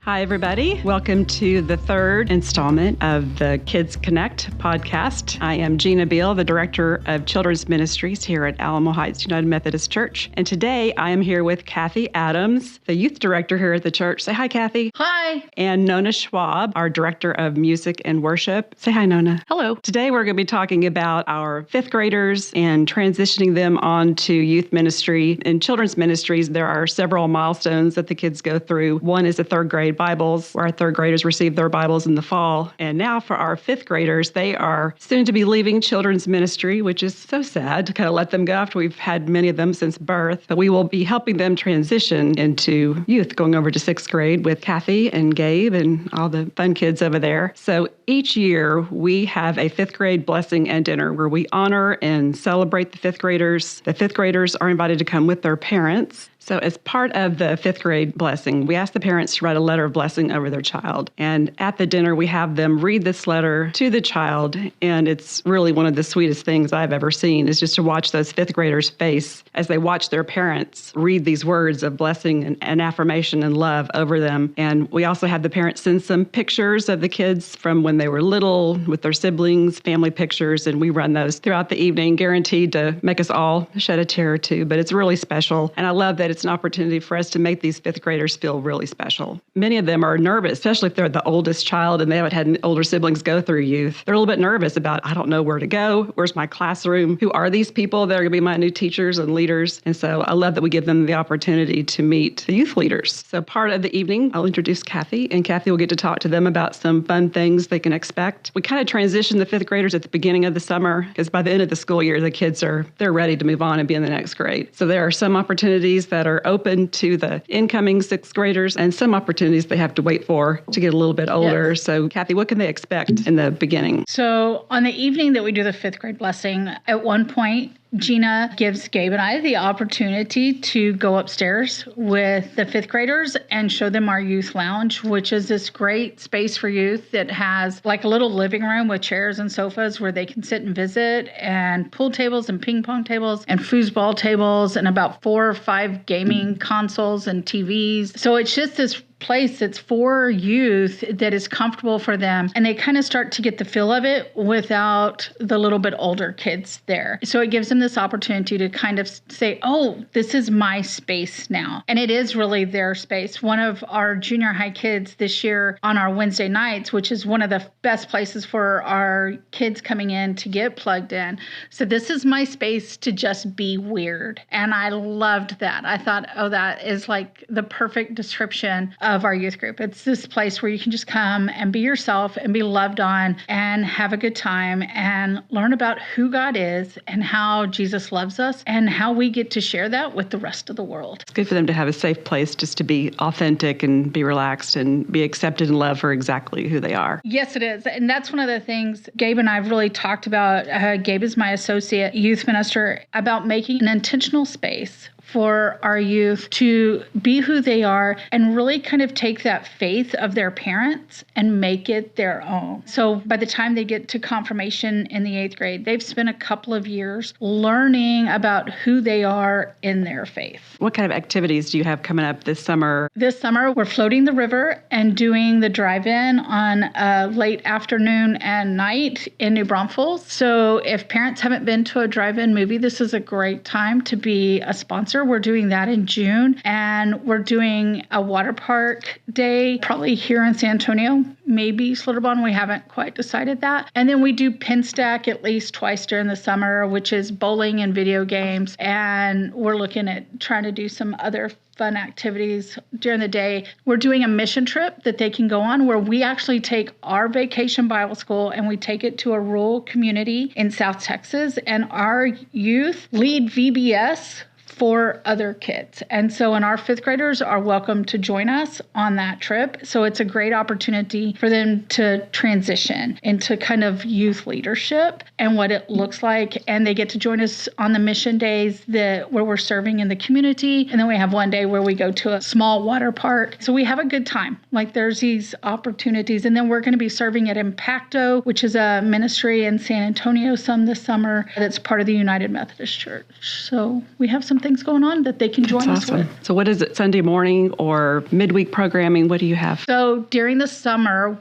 Hi, everybody. Welcome to the third installment of the Kids Connect podcast. I am Gina Beal, the Director of Children's Ministries here at Alamo Heights United Methodist Church. And today I am here with Kathy Adams, the Youth Director here at the church. Say hi, Kathy. Hi. And Nona Schwab, our Director of Music and Worship. Say hi, Nona. Hello. Today we're going to be talking about our fifth graders and transitioning them on to youth ministry. In children's ministries, there are several milestones that the kids go through. One is the third grade Bibles, where our third graders receive their Bibles in the fall. And now for our fifth graders, they are soon to be leaving children's ministry, which is so sad to kind of let them go after we've had many of them since birth. But we will be helping them transition into youth, going over to sixth grade with Kathy and Gabe and all the fun kids over there. So each year we have a fifth grade blessing and dinner where we honor and celebrate the fifth graders. The fifth graders are invited to come with their parents. So as part of the fifth grade blessing, we ask the parents to write a letter of blessing over their child. And at the dinner, we have them read this letter to the child. And it's really one of the sweetest things I've ever seen is just to watch those fifth graders' face as they watch their parents read these words of blessing and affirmation and love over them. And we also have the parents send some pictures of the kids from when they were little with their siblings, family pictures, and we run those throughout the evening, guaranteed to make us all shed a tear or two. But it's really special. And I love that it's an opportunity for us to make these fifth graders feel really special. Many of them are nervous, especially if they're the oldest child and they haven't had older siblings go through youth. They're a little bit nervous about, I don't know where to go. Where's my classroom? Who are these people that are going to be my new teachers and leaders? And so I love that we give them the opportunity to meet the youth leaders. So part of the evening, I'll introduce Kathy, and Kathy will get to talk to them about some fun things they can expect. We kind of transition the fifth graders at the beginning of the summer because by the end of the school year, the kids they're ready to move on and be in the next grade. So there are some opportunities that are open to the incoming sixth graders and some opportunities they have to wait for to get a little bit older. Yes. So Kathy, what can they expect in the beginning? So on the evening that we do the fifth grade blessing, at one point, Gina gives Gabe and I the opportunity to go upstairs with the fifth graders and show them our youth lounge, which is this great space for youth that has like a little living room with chairs and sofas where they can sit and visit, and pool tables and ping pong tables and foosball tables and about 4 or 5 gaming consoles and TVs. So it's just this place that's for youth that is comfortable for them, and they kind of start to get the feel of it without the little bit older kids there. So it gives them this opportunity to kind of say, oh, this is my space now. And it is really their space. One of our junior high kids this year on our Wednesday nights, which is one of the best places for our kids coming in to get plugged in. So this is my space to just be weird. And I loved that. I thought, oh, that is like the perfect description of our youth group. It's this place where you can just come and be yourself and be loved on and have a good time and learn about who God is and how Jesus loves us and how we get to share that with the rest of the world. It's good for them to have a safe place just to be authentic and be relaxed and be accepted and loved for exactly who they are. Yes, it is. And that's one of the things Gabe and I have really talked about. Gabe is my associate youth minister, about making an intentional space for our youth to be who they are and really kind of take that faith of their parents and make it their own. So by the time they get to confirmation in the 8th grade, they've spent a couple of years learning about who they are in their faith. What kind of activities do you have coming up this summer? This summer, we're floating the river and doing the drive-in on a late afternoon and night in New Braunfels. So if parents haven't been to a drive-in movie, this is a great time to be a sponsor. We're doing that in June, and we're doing a water park day, probably here in San Antonio, maybe Schlitterbahn. We haven't quite decided that. And then we do pin stack at least twice during the summer, which is bowling and video games. And we're looking at trying to do some other fun activities during the day. We're doing a mission trip that they can go on where we actually take our vacation Bible school and we take it to a rural community in South Texas, and our youth lead VBS for other kids. And so our fifth graders are welcome to join us on that trip. So it's a great opportunity for them to transition into kind of youth leadership and what it looks like. And they get to join us on the mission days where we're serving in the community. And then we have one day where we go to a small water park. So we have a good time. Like there's these opportunities. And then we're going to be serving at Impacto, which is a ministry in San Antonio some this summer that's part of the United Methodist Church. So we have some things things going on, that they can join us with. So what is it, Sunday morning or midweek programming? What do you have? So during the summer,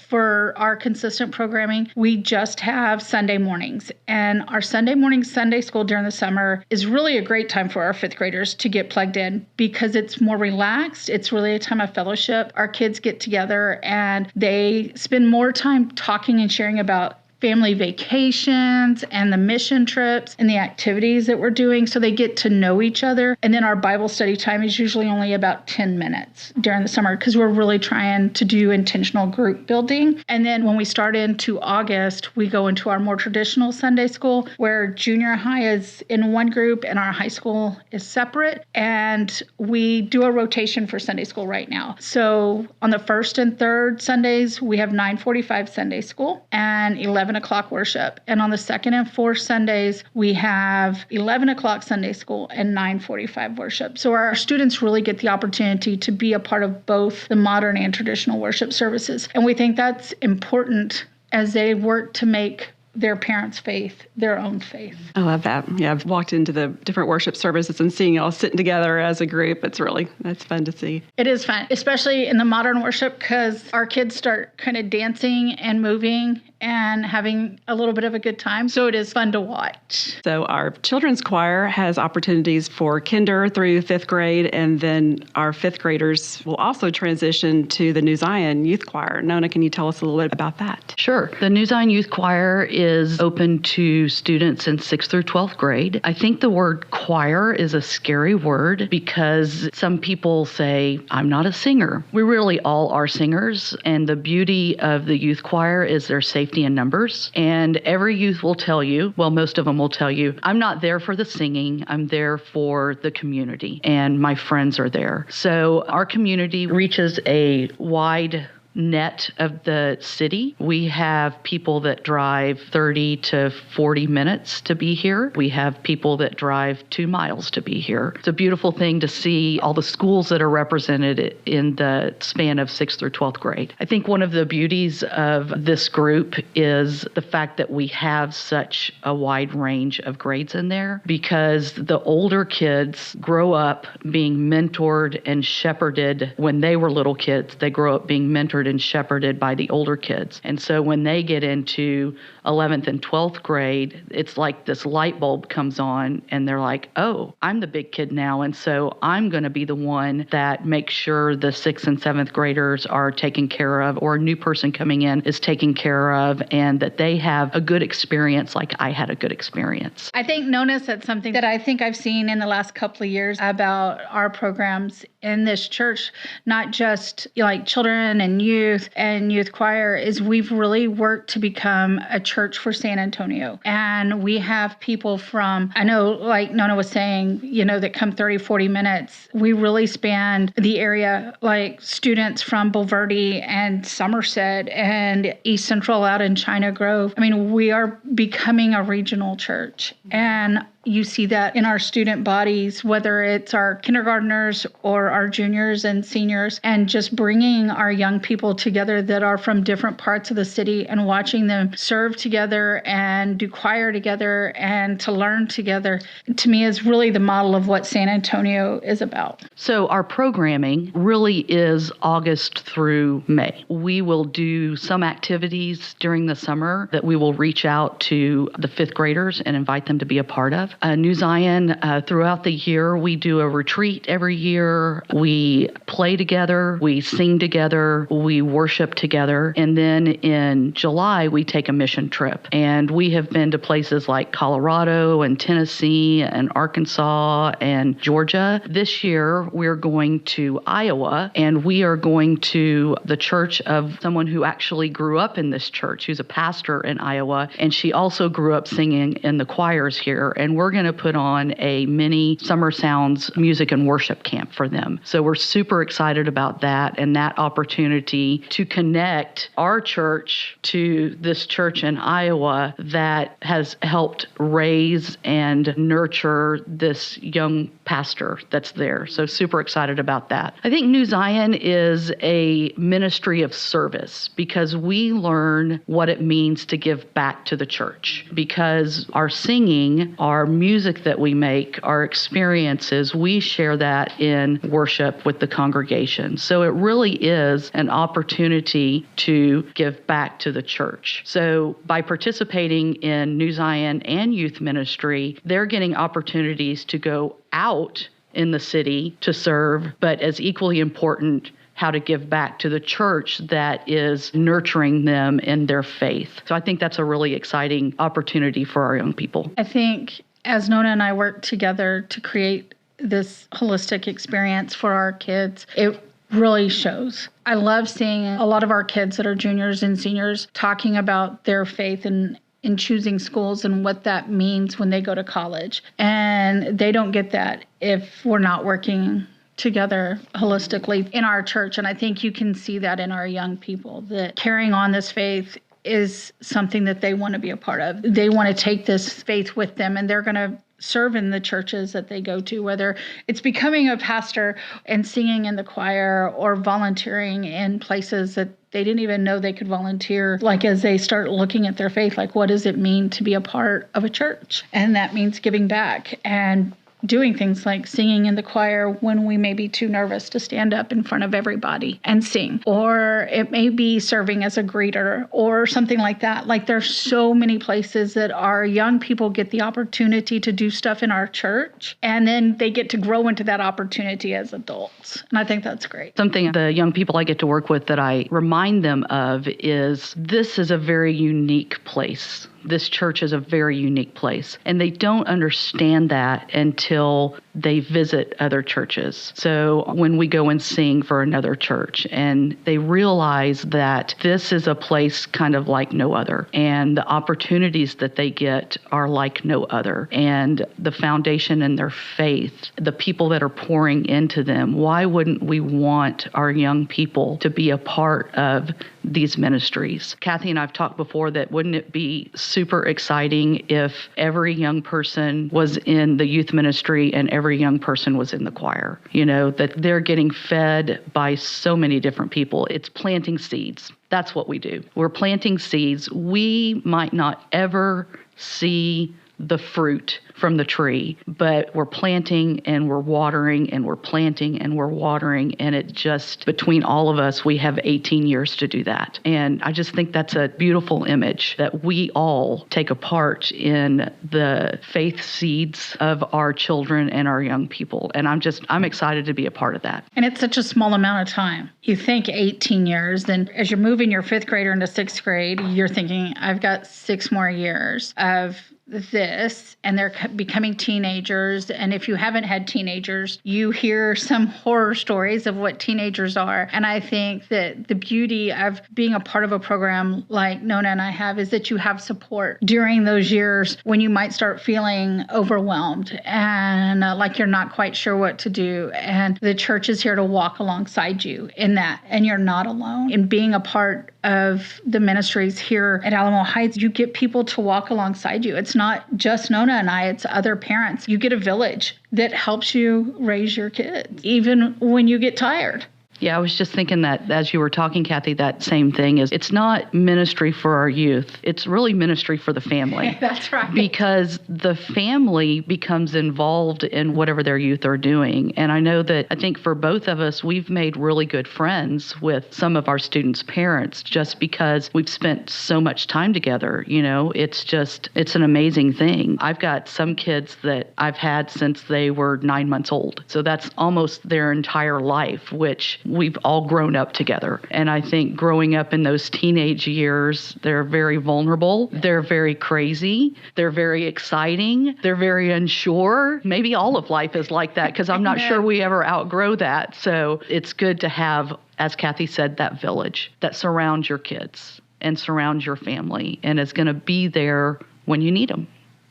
for our consistent programming, we just have Sunday mornings. And our Sunday morning Sunday school during the summer is really a great time for our fifth graders to get plugged in because it's more relaxed. It's really a time of fellowship. Our kids get together and they spend more time talking and sharing about family vacations and the mission trips and the activities that we're doing, so they get to know each other. And then our Bible study time is usually only about 10 minutes during the summer because we're really trying to do intentional group building. And then when we start into August, we go into our more traditional Sunday school where junior high is in one group and our high school is separate. And we do a rotation for Sunday school right now. So on the first and third Sundays, we have 9:45 Sunday school and 11 o'clock worship. And on the second and fourth Sundays, we have 11 o'clock Sunday school and 9:45 worship. So our students really get the opportunity to be a part of both the modern and traditional worship services. And we think that's important as they work to make their parents' faith their own faith. I love that. Yeah, I've walked into the different worship services and seeing y'all sitting together as a group. That's fun to see. It is fun, especially in the modern worship because our kids start kind of dancing and moving and having a little bit of a good time. So it is fun to watch. So our children's choir has opportunities for kinder through fifth grade, and then our fifth graders will also transition to the New Zion Youth Choir. Nona, can you tell us a little bit about that? Sure. The New Zion Youth Choir is open to students in 6th through 12th grade. I think the word choir is a scary word because some people say, I'm not a singer. We really all are singers, and the beauty of the youth choir is their safety in numbers. And every youth will tell you, well, most of them will tell you, I'm not there for the singing, I'm there for the community, and my friends are there. So our community reaches a wide net of the city. We have people that drive 30 to 40 minutes to be here. We have people that drive 2 miles to be here. It's a beautiful thing to see all the schools that are represented in the span of 6th through 12th grade. I think one of the beauties of this group is the fact that we have such a wide range of grades in there because the older kids grow up being mentored and shepherded when they were little kids. They grow up being mentored and shepherded by the older kids. And so when they get into 11th and 12th grade, it's like this light bulb comes on and they're like, oh, I'm the big kid now. And so I'm going to be the one that makes sure the 6th and 7th graders are taken care of, or a new person coming in is taken care of, and that they have a good experience like I had a good experience. I think Nona said something that I think I've seen in the last couple of years about our programs in this church, not just like children and youth choir, is we've really worked to become a church for San Antonio. And we have people from, I know like Nona was saying, that come 30, 40 minutes. We really span the area, like students from Bulverde and Somerset and East Central out in China Grove. I mean, we are becoming a regional church. And you see that in our student bodies, whether it's our kindergartners or our juniors and seniors, and just bringing our young people together that are from different parts of the city and watching them serve together and do choir together and to learn together, to me is really the model of what San Antonio is about. So our programming really is August through May. We will do some activities during the summer that we will reach out to the fifth graders and invite them to be a part of. New Zion, throughout the year, we do a retreat every year. We play together, we sing together, we worship together. And then in July, we take a mission trip. And we have been to places like Colorado and Tennessee and Arkansas and Georgia. This year, we're going to Iowa, and we are going to the church of someone who actually grew up in this church, who's a pastor in Iowa. And she also grew up singing in the choirs here. And we're going to put on a mini Summer Sounds music and worship camp for them. So we're super excited about that and that opportunity to connect our church to this church in Iowa that has helped raise and nurture this young pastor that's there. So super excited about that. I think New Zion is a ministry of service because we learn what it means to give back to the church. Because our singing, our music that we make, our experiences, we share that in worship with the congregation. So it really is an opportunity to give back to the church. So by participating in New Zion and youth ministry, they're getting opportunities to go out in the city to serve, but as equally important, how to give back to the church that is nurturing them in their faith. So I think that's a really exciting opportunity for our young people. I think as Nona and I work together to create this holistic experience for our kids, it really shows. I love seeing a lot of our kids that are juniors and seniors talking about their faith and in choosing schools and what that means when they go to college. And they don't get that if we're not working together holistically in our church. And I think you can see that in our young people, that carrying on this faith is something that they want to be a part of. They want to take this faith with them, and they're going to serve in the churches that they go to, whether it's becoming a pastor and singing in the choir or volunteering in places that they didn't even know they could volunteer. Like as they start looking at their faith, like what does it mean to be a part of a church? And that means giving back and doing things like singing in the choir when we may be too nervous to stand up in front of everybody and sing. Or it may be serving as a greeter or something like that. Like there's so many places that our young people get the opportunity to do stuff in our church, and then they get to grow into that opportunity as adults. And I think that's great. Something the young people I get to work with that I remind them of is this is a very unique place. This church is a very unique place. And they don't understand that until they visit other churches. So when we go and sing for another church and they realize that this is a place kind of like no other, and the opportunities that they get are like no other, and the foundation in their faith, the people that are pouring into them, why wouldn't we want our young people to be a part of these ministries? Kathy and I've talked before that wouldn't it be super exciting if every young person was in the youth ministry and every young person was in the choir, that they're getting fed by so many different people. It's planting seeds. That's what we do. We're planting seeds. We might not ever see the fruit from the tree, but we're planting and we're watering and we're planting and we're watering. And it just, between all of us, we have 18 years to do that. And I just think that's a beautiful image that we all take a part in the faith seeds of our children and our young people. And I'm excited to be a part of that. And it's such a small amount of time. You think 18 years, then as you're moving your fifth grader into sixth grade, you're thinking, I've got 6 more years of this, and they're becoming teenagers. And if you haven't had teenagers, you hear some horror stories of what teenagers are. And I think that the beauty of being a part of a program like Nona and I have is that you have support during those years when you might start feeling overwhelmed and like you're not quite sure what to do. And the church is here to walk alongside you in that, and you're not alone. In being a part of the ministries here at Alamo Heights, you get people to walk alongside you. It's not just Nona and I, it's other parents. You get a village that helps you raise your kids, even when you get tired. Yeah, I was just thinking that as you were talking, Kathy, that same thing is it's not ministry for our youth. It's really ministry for the family. That's right. Because the family becomes involved in whatever their youth are doing. And I know that I think for both of us, we've made really good friends with some of our students' parents just because we've spent so much time together. It's an amazing thing. I've got some kids that I've had since they were 9 months old. So that's almost their entire life, which we've all grown up together. And I think growing up in those teenage years, they're very vulnerable. They're very crazy. They're very exciting. They're very unsure. Maybe all of life is like that because I'm not sure we ever outgrow that. So it's good to have, as Kathy said, that village that surrounds your kids and surrounds your family and is going to be there when you need them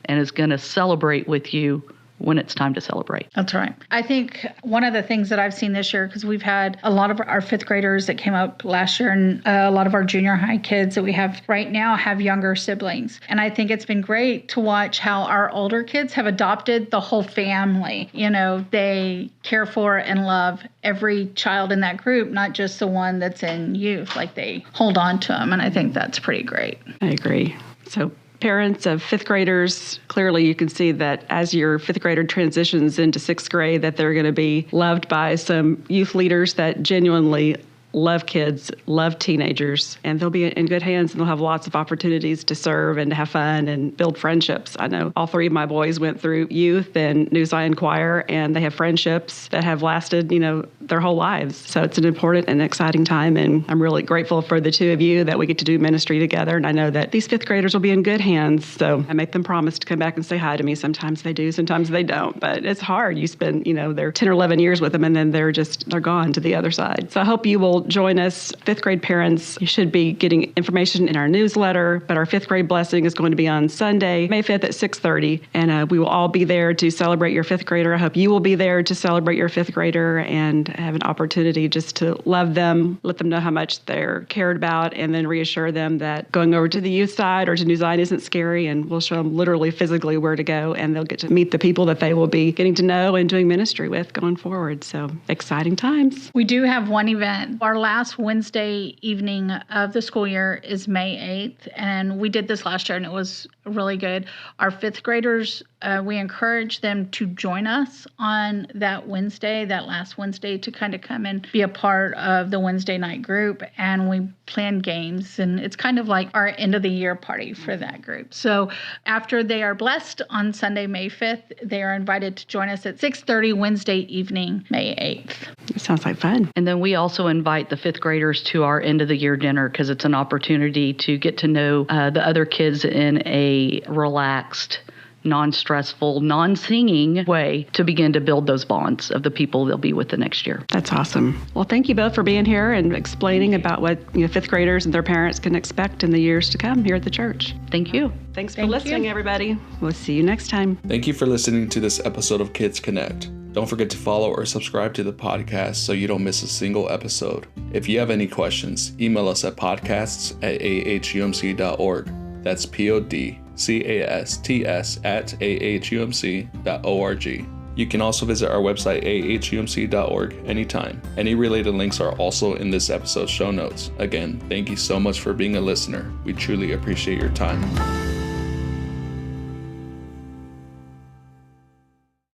and is going to celebrate with you when it's time to celebrate. That's right. I think one of the things that I've seen this year, because we've had a lot of our fifth graders that came up last year, and a lot of our junior high kids that we have right now have younger siblings. And I think it's been great to watch how our older kids have adopted the whole family. They care for and love every child in that group, not just the one that's in youth. Like, they hold on to them. And I think that's pretty great. I agree. So parents of fifth graders, clearly you can see that as your fifth grader transitions into sixth grade, that they're going to be loved by some youth leaders that genuinely love kids, love teenagers, and they'll be in good hands, and they'll have lots of opportunities to serve and to have fun and build friendships. I know all three of my boys went through youth and New Zion Choir, and they have friendships that have lasted, their whole lives. So it's an important and exciting time, and I'm really grateful for the two of you that we get to do ministry together, and I know that these fifth graders will be in good hands, so I make them promise to come back and say hi to me. Sometimes they do, sometimes they don't, but it's hard. You spend, their 10 or 11 years with them, and then they're gone to the other side. So I hope you will join us. Fifth grade parents, you should be getting information in our newsletter, but our fifth grade blessing is going to be on Sunday, May 5th at 6:30, and we will all be there to celebrate your fifth grader. I hope you will be there to celebrate your fifth grader and have an opportunity just to love them, let them know how much they're cared about, and then reassure them that going over to the youth side or to New Zion isn't scary, and we'll show them literally physically where to go, and they'll get to meet the people that they will be getting to know and doing ministry with going forward. So exciting times. We do have one event. Our last Wednesday evening of the school year is May 8th, and we did this last year, and it was really good. Our fifth graders, we encourage them to join us on that Wednesday, that last Wednesday, to kind of come and be a part of the Wednesday night group, and we plan games, and it's kind of like our end of the year party for that group. So after they are blessed on Sunday, May 5th, they are invited to join us at 6:30 Wednesday evening, May 8th. It sounds like fun. And then we also invite the fifth graders to our end of the year dinner, because it's an opportunity to get to know the other kids in a relaxed, non-stressful, non-singing way to begin to build those bonds of the people they'll be with the next year. That's awesome. Well, thank you both for being here and explaining about what fifth graders and their parents can expect in the years to come here at the church. Thank you. Thanks for listening, everybody. We'll see you next time. Thank you for listening to this episode of Kids Connect. Don't forget to follow or subscribe to the podcast so you don't miss a single episode. If you have any questions, email us at podcasts@ahumc.org. That's podcasts@ahumc.org. You can also visit our website, ahumc.org, anytime. Any related links are also in this episode's show notes. Again, thank you so much for being a listener. We truly appreciate your time.